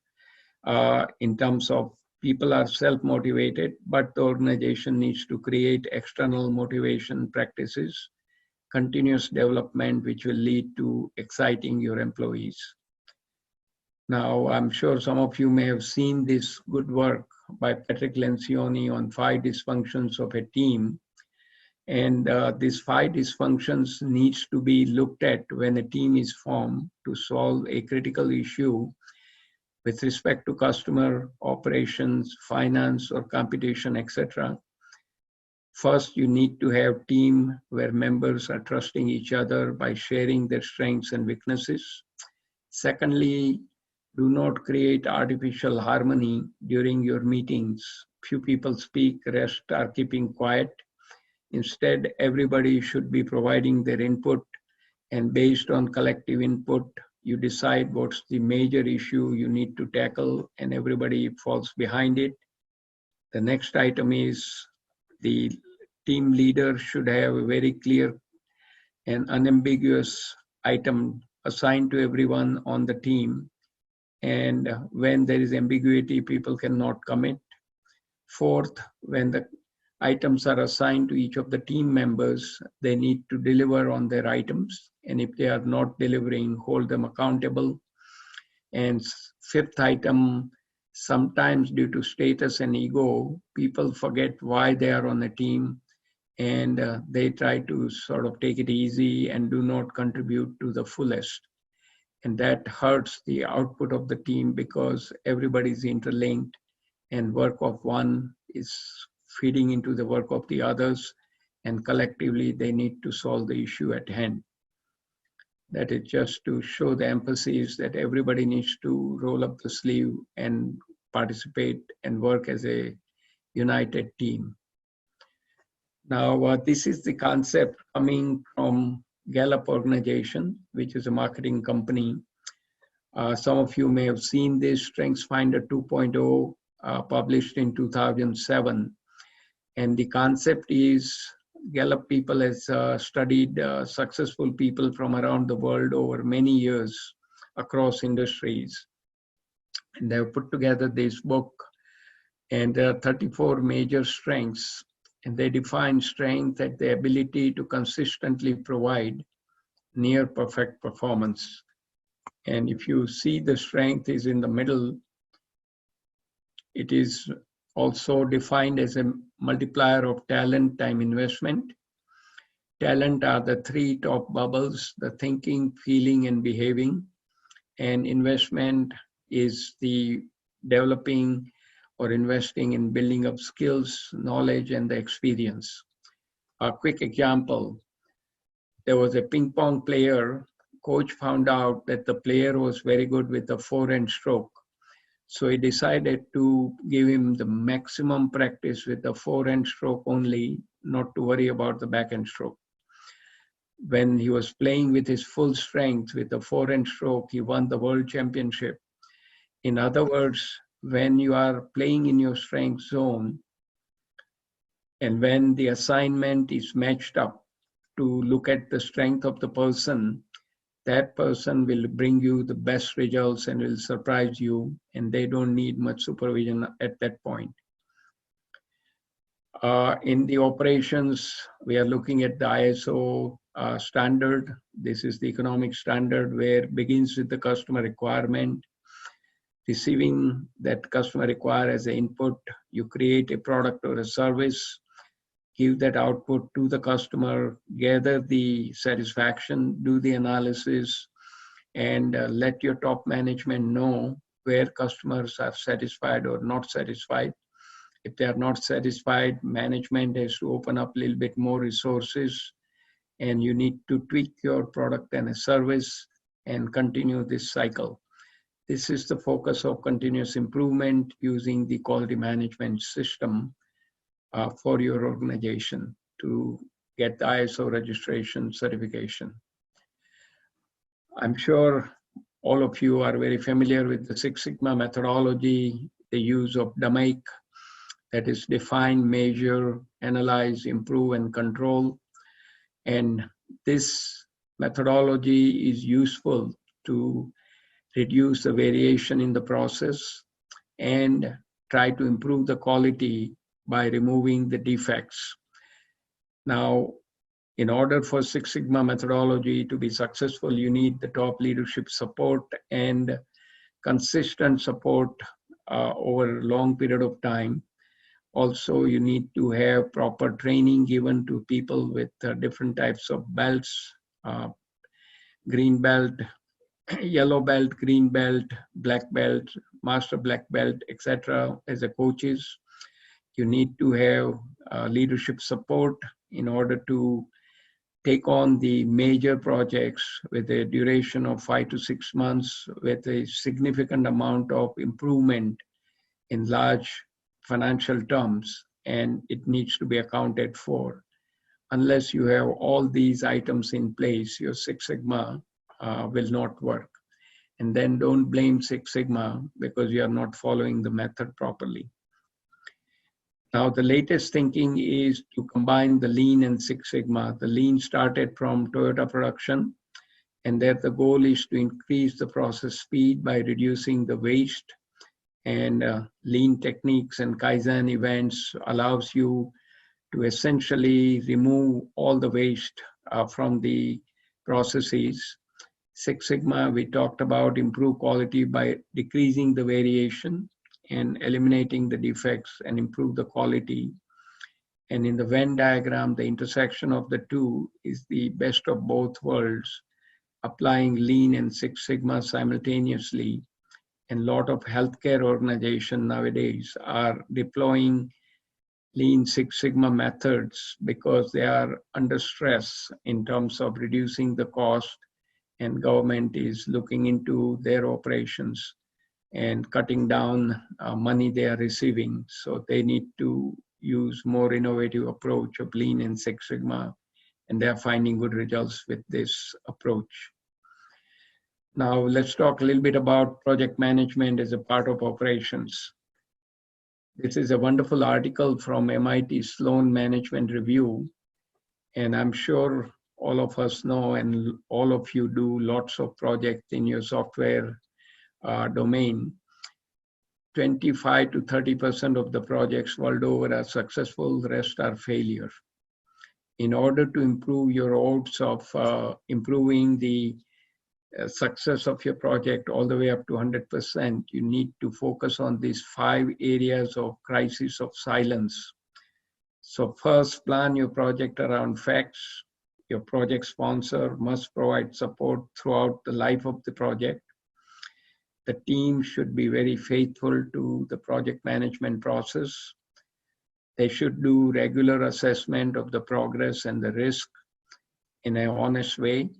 S3: in terms of people are self-motivated, but the organization needs to create external motivation practices, continuous development, which will lead to exciting your employees. Now, I'm sure some of you may have seen this good work by Patrick Lencioni on 5 dysfunctions of a team. And these 5 dysfunctions needs to be looked at when a team is formed to solve a critical issue with respect to customer, operations, finance, or competition, etc. First, you need to have a team where members are trusting each other by sharing their strengths and weaknesses. Secondly, do not create artificial harmony during your meetings. Few people speak, rest are keeping quiet. Instead, everybody should be providing their input, and based on collective input, you decide what's the major issue you need to tackle, and everybody falls behind it. The next item is the team leader should have a very clear and unambiguous item assigned to everyone on the team. And when there is ambiguity, people cannot commit. Fourth, when the items are assigned to each of the team members, they need to deliver on their items. And if they are not delivering, hold them accountable. And fifth item, sometimes due to status and ego, people forget why they are on the team, and they try to sort of take it easy and do not contribute to the fullest. And that hurts the output of the team because everybody is interlinked and work of one is feeding into the work of the others, and collectively they need to solve the issue at hand. That is just to show the emphasis that everybody needs to roll up the sleeve and participate and work as a united team. Now, this is the concept coming from Gallup organization, which is a marketing company. Some of you may have seen this StrengthsFinder 2.0 published in 2007. And the concept is Gallup people has studied successful people from around the world over many years across industries. And they have put together this book, and there are 34 major strengths. And they define strength as the ability to consistently provide near perfect performance. And if you see the strength is in the middle, it is also defined as a multiplier of talent, time, investment. Talent are the three top bubbles: the thinking, feeling, and behaving. And investment is the developing or investing in building up skills, knowledge, and the experience. A quick example: there was a ping pong player. Coach found out that the player was very good with the forehand stroke. So he decided to give him the maximum practice with the forehand stroke only, not to worry about the backhand stroke. When he was playing with his full strength with the forehand stroke, he won the world championship. In other words, when you are playing in your strength zone, and when the assignment is matched up to look at the strength of the person, that person will bring you the best results and will surprise you, and they don't need much supervision at that point. In the operations, we are looking at the ISO standard. This is the economic standard where it begins with the customer requirement. Receiving that customer require as an input, you create a product or a service, give that output to the customer, gather the satisfaction, do the analysis, and let your top management know where customers are satisfied or not satisfied. If they are not satisfied, management has to open up a little bit more resources, and you need to tweak your product and a service and continue this cycle. This is the focus of continuous improvement using the quality management system for your organization to get the ISO registration certification. I'm sure all of you are very familiar with the Six Sigma methodology, the use of DMAIC, that is define, measure, analyze, improve, and control. And this methodology is useful to reduce the variation in the process and try to improve the quality by removing the defects. Now, in order for Six Sigma methodology to be successful, you need the top leadership support and consistent support over a long period of time. Also, you need to have proper training given to people with different types of belts, green belt, yellow belt, green belt, black belt, master black belt, etc. as a coaches. You need to have leadership support in order to take on the major projects with a duration of 5 to 6 months with a significant amount of improvement in large financial terms, and it needs to be accounted for. Unless you have all these items in place, your Six Sigma will not work. And then don't blame Six Sigma because you are not following the method properly. Now, the latest thinking is to combine the Lean and Six Sigma. The Lean started from Toyota production, and there the goal is to increase the process speed by reducing the waste. And Lean techniques and Kaizen events allows you to essentially remove all the waste from the processes. Six Sigma, we talked about improve quality by decreasing the variation and eliminating the defects and improve the quality. And in the Venn diagram, the intersection of the two is the best of both worlds, applying Lean and Six Sigma simultaneously. And a lot of healthcare organizations nowadays are deploying Lean Six Sigma methods because they are under stress in terms of reducing the cost, and government is looking into their operations and cutting down money they are receiving. So they need to use more innovative approach of Lean and Six Sigma and they are finding good results with this approach. Now, let's talk a little bit about project management as a part of operations. This is a wonderful article from MIT Sloan Management Review, and I'm sure all of us know, and all of you do lots of projects in your software domain. 25 to 30% of the projects world over are successful, the rest are failure. In order to improve your odds of improving the success of your project all the way up to 100%, you need to focus on these 5 areas of crisis of silence. So first, plan your project around facts. Your project sponsor must provide support throughout the life of the project. The team should be very faithful to the project management process. They should do regular assessment of the progress and the risk in an honest way.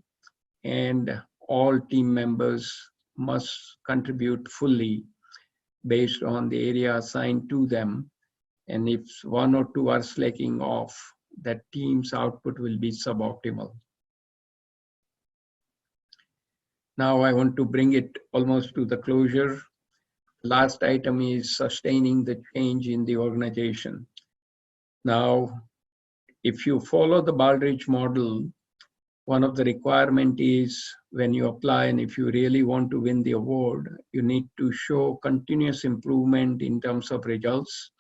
S3: And all team members must contribute fully based on the area assigned to them. And if 1 or 2 are slacking off, that team's output will be suboptimal. Now I want to bring it almost to the closure. Last item is sustaining the change in the organization. Now, if you follow the Baldrige model, one of the requirement is when you apply, and if you really want to win the award, you need to show continuous improvement in terms of results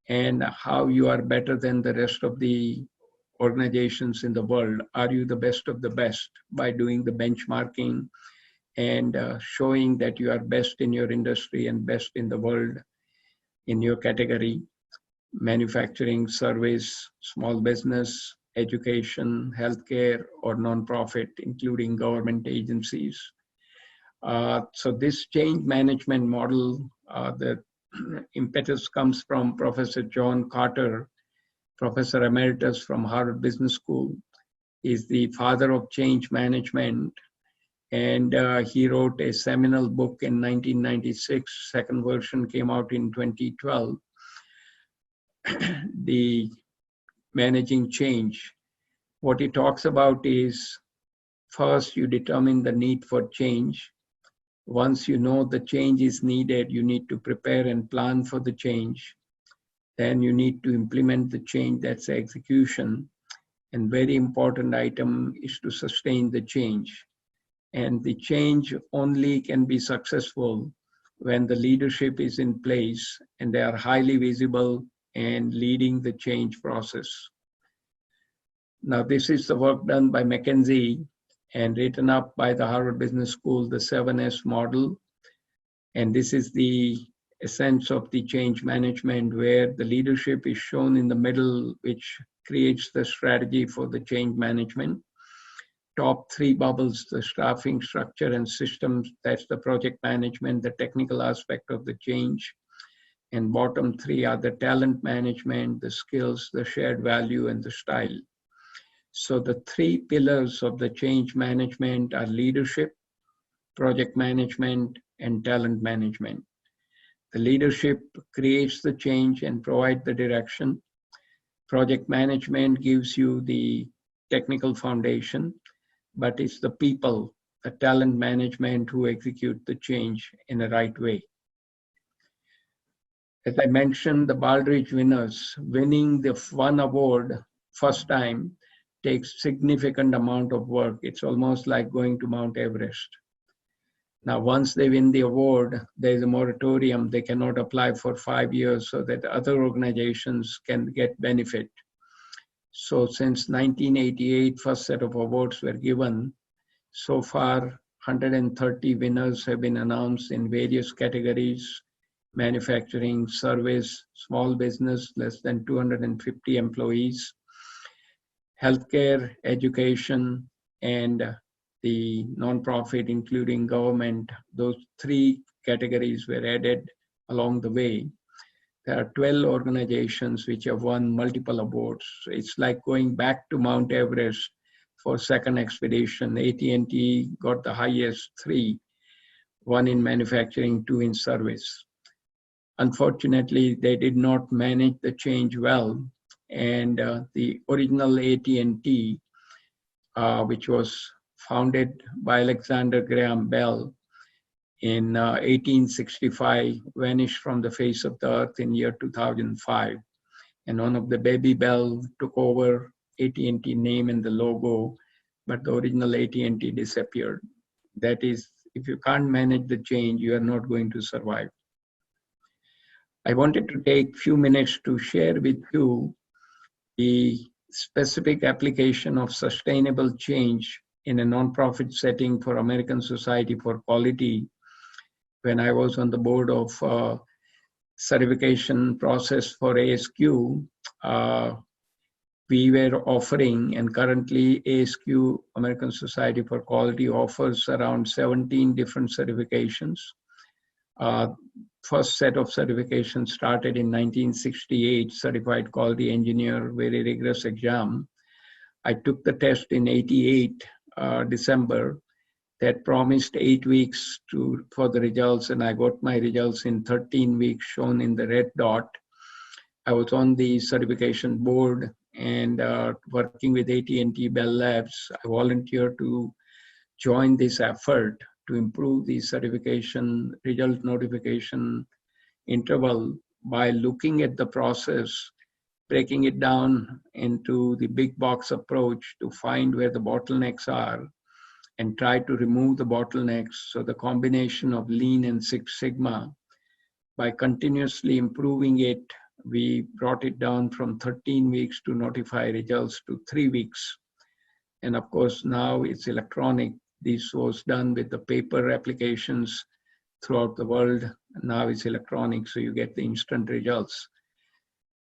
S3: and how you are better than the rest of the organizations in the world. Are you the best of the best by doing the benchmarking and showing that you are best in your industry and best in the world in your category: manufacturing, service, small business, education, healthcare, or nonprofit, including government agencies. So this change management model, the impetus comes from Professor John Carter, Professor Emeritus from Harvard Business School. He's the father of change management, and he wrote a seminal book in 1996. Second version came out in 2012. The Managing Change. What he talks about is, first you determine the need for change. Once you know the change is needed, you need to prepare and plan for the change. Then you need to implement the change, that's the execution. And very important item is to sustain the change. And the change only can be successful when the leadership is in place and they are highly visible and leading the change process. Now, this is the work done by McKinsey and written up by the Harvard Business School, the 7S model. And this is the essence of the change management, where the leadership is shown in the middle, which creates the strategy for the change management. Top 3 bubbles, the staffing, structure, and systems, that's the project management, the technical aspect of the change. And bottom 3 are the talent management, the skills, the shared value, and the style. So the 3 pillars of the change management are leadership, project management, and talent management. The leadership creates the change and provides the direction. Project management gives you the technical foundation, but it's the people, the talent management, who execute the change in the right way. As I mentioned, the Baldrige winners, winning the one award first time takes significant amount of work. It's almost like going to Mount Everest. Now, once they win the award, there's a moratorium. They cannot apply for 5 years so that other organizations can get benefit. So since 1988, first set of awards were given. So far, 130 winners have been announced in various categories: manufacturing, service, small business, less than 250 employees, healthcare, education, and the nonprofit, including government. Those 3 categories were added along the way. There are 12 organizations which have won multiple awards. It's like going back to Mount Everest for second expedition. AT&T got the highest 3, 1 in manufacturing, 2 in service. Unfortunately, they did not manage the change well, and the original AT&T which was founded by Alexander Graham Bell in 1865, vanished from the face of the earth in year 2005. And one of the baby Bell took over AT&T name and the logo, but the original AT&T disappeared. That is, if you can't manage the change, you are not going to survive. I wanted to take a few minutes to share with you the specific application of sustainable change in a nonprofit setting for American Society for Quality. When I was on the board of certification process for ASQ, we were offering, and currently ASQ, American Society for Quality, offers around 17 different certifications. First set of certifications started in 1968, Certified Quality Engineer, very rigorous exam. I took the test in 88, December, that promised 8 weeks for the results, and I got my results in 13 weeks, shown in the red dot. I was on the certification board and working with AT&T Bell Labs. I volunteered to join this effort to improve the certification result notification interval by looking at the process, breaking it down into the big box approach to find where the bottlenecks are and try to remove the bottlenecks. So the combination of Lean and Six Sigma, by continuously improving it, we brought it down from 13 weeks to notify results to 3 weeks. And of course, now it's electronic. This was done with the paper applications throughout the world. Now it's electronic, so you get the instant results.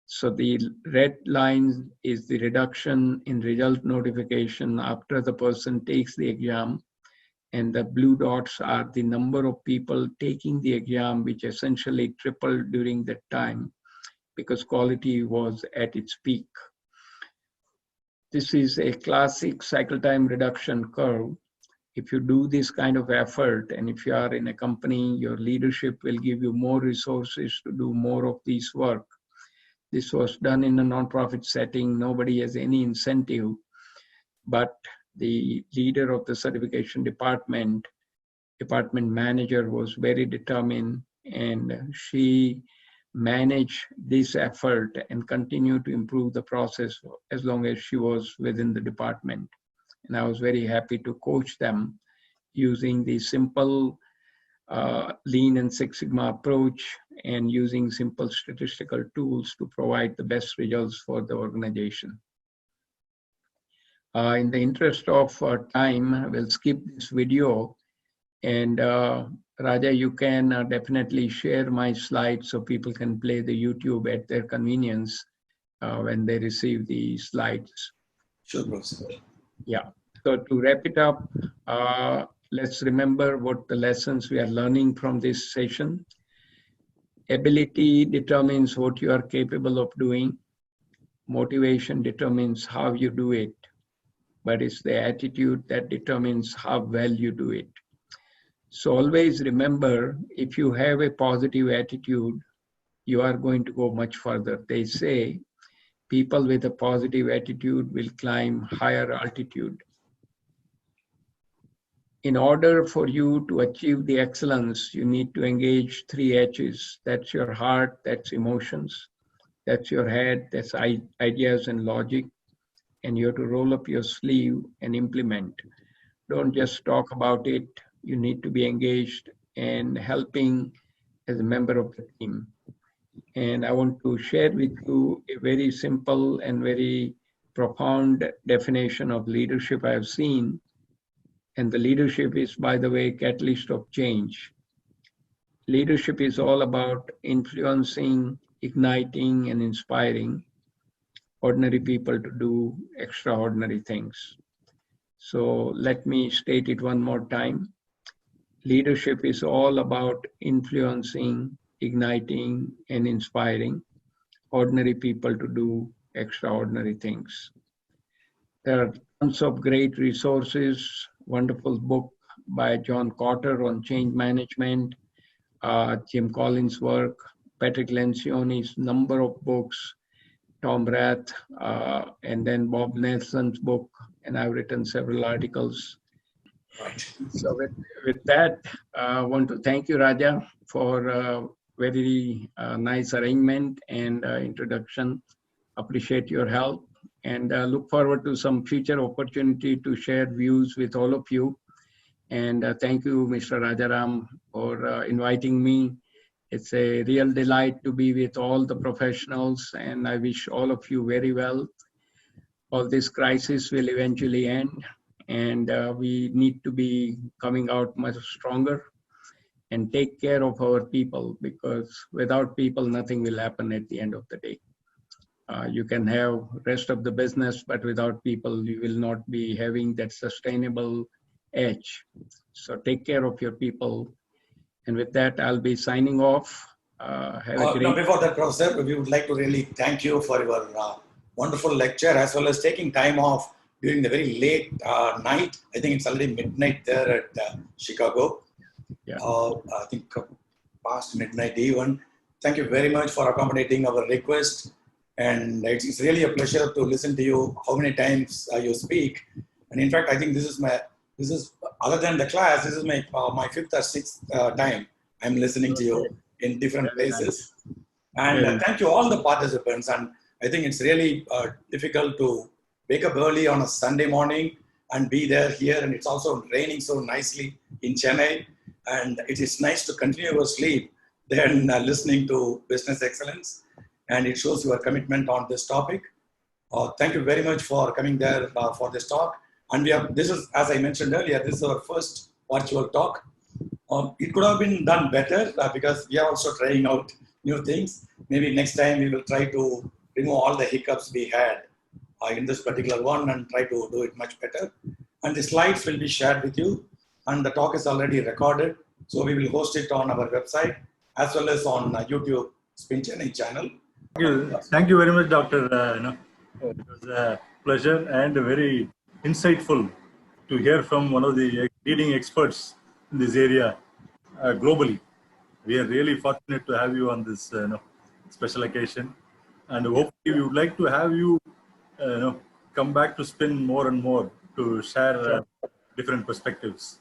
S3: So the red line is the reduction in result notification after the person takes the exam. And the blue dots are the number of people taking the exam, which essentially tripled during that time because quality was at its peak. This is a classic cycle time reduction curve. If you do this kind of effort, and if you are in a company, your leadership will give you more resources to do more of this work. This was done in a nonprofit setting. Nobody has any incentive, but the leader of the certification department manager, was very determined, and she managed this effort and continued to improve the process as long as she was within the department. And I was very happy to coach them using the simple Lean and Six Sigma approach and using simple statistical tools to provide the best results for the organization. In the interest of time, we'll skip this video. And Raja, you can definitely share my slides so people can play the YouTube at their convenience when they receive the slides.
S2: Sure, Professor.
S3: Yeah. So to wrap it up, let's remember what the lessons we are learning from this session. Ability determines what you are capable of doing. Motivation determines how you do it, but it's the attitude that determines how well you do it. So always remember, if you have a positive attitude, you are going to go much further. They say people with a positive attitude will climb higher altitude. In order for you to achieve the excellence, you need to engage 3 H's. That's your heart, that's emotions, that's your head, that's ideas and logic. And you have to roll up your sleeve and implement. Don't just talk about it. You need to be engaged and helping as a member of the team. And I want to share with you a very simple and very profound definition of leadership I have seen. And the leadership is, by the way, catalyst of change. Leadership is all about influencing, igniting, and inspiring ordinary people to do extraordinary things. So let me state it one more time. Leadership is all about influencing, igniting, and inspiring ordinary people to do extraordinary things. There are tons of great resources, wonderful book by John Cotter on change management, Jim Collins' work, Patrick Lencioni's number of books, Tom Rath, and then Bob Nelson's book, and I've written several articles.
S2: Right.
S3: So with that, I want to thank you, Raja, for very nice arrangement and introduction. Appreciate your help, and look forward to some future opportunity to share views with all of you. And thank you, Mr. Rajaram, for inviting me. It's a real delight to be with all the professionals, and I wish all of you very well. All this crisis will eventually end, and we need to be coming out much stronger and take care of our people, because without people, nothing will happen at the end of the day. You can have rest of the business, but without people, you will not be having that sustainable edge. So take care of your people. And with that, I'll be signing off.
S2: No, before that, Professor, we would like to really thank you for your wonderful lecture, as well as taking time off during the very late night. I think it's already midnight there at Chicago.
S3: Yeah.
S2: I think past midnight even. Thank you very much for accommodating our request. And it's really a pleasure to listen to you how many times you speak. And in fact, I think this is other than the class, this is my fifth or sixth time I'm listening to you in different places. And thank you all the participants. And I think it's really difficult to wake up early on a Sunday morning and be there here. And it's also raining so nicely in Chennai. And it is nice to continue your sleep than listening to Business Excellence. And it shows your commitment on this topic. Thank you very much for coming there for this talk. And this is, as I mentioned earlier, this is our first virtual talk. It could have been done better because we are also trying out new things. Maybe next time we will try to remove all the hiccups we had in this particular one and try to do it much better. And the slides will be shared with you. And the talk is already recorded. So we will host it on our website as well as on YouTube Spin Chennai channel.
S1: Thank you very much, Doctor. It was a pleasure and very insightful to hear from one of the leading experts in this area globally. We are really fortunate to have you on this special occasion, and hopefully we would like to have you come back to Spin more and more to share different perspectives.